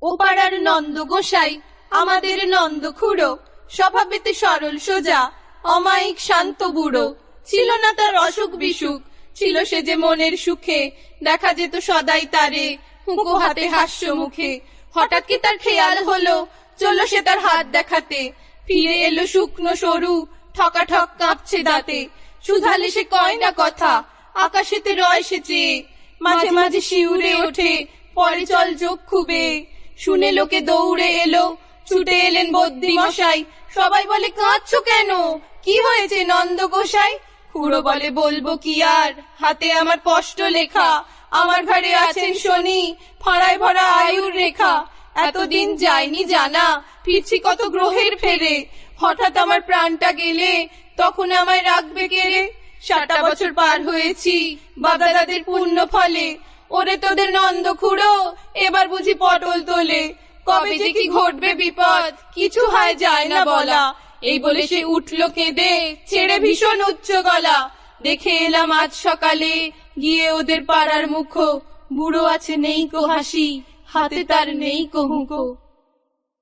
ও পাড়ার নন্দ গোসাই আমাদের নন্দ খুড়ো, স্বভাবেতে সরল সোজা, অমায়িক শান্ত বুড়ো। ছিল না তার অসুখ বিসুখ, ছিল সে যে মনের সুখে। দেখা যেত সদাই তারে হুঁকো হাতে হাস্য মুখে। হঠাৎ কি তার খেয়াল হলো, চলল সে তার হাত দেখাতে। ফিরে এলো শুকনো সরু, ঠকাঠক কাঁপছে দাঁতে। সুধালে সে কয় না কথা, আকাশেতে রয় সে চেয়ে। মাঝে মাঝে শিউরে ওঠে, পরে চল চোখ খুবে। শুনে লোকে দৌড়ে এলো, ছুটে এলেন বদ্যি মশাই। সবাই বলে কাঁদছো কেন, কি হয়েছে নন্দ গোসাই? খুড়ো বলে বলবো কি আর, হাতে আমার স্পষ্ট লেখা। আমার ঘরে আছেন শনি, ফাড়ায় ভরা আয়ুর রেখা। এতদিন যায়নি জানা, ফিরছি কত গ্রহের ফেরে। হঠাৎ আমার প্রাণটা গেলে, তখন আমায় রাখবে কেড়ে? 60টা বছর পার হয়েছি বাদাদাদের পুণ্য ফলে। ওরে তোদের নন্দ খুড়ো, এবার বুঝি পটল তোলে। কবে যে কি ঘটবে বিপদ, কিছু হয় যায় না বলা। এই বলে সে উঠলো কেঁদে, ছেড়ে ভীষণ উচ্চ গলা। দেখে এলাম আজ সকালে, গিয়ে ওদের পাড়ার মুখো। বুড়ো আছে নেই কো হাসি, হাতে তার নেই কো হুঁকো।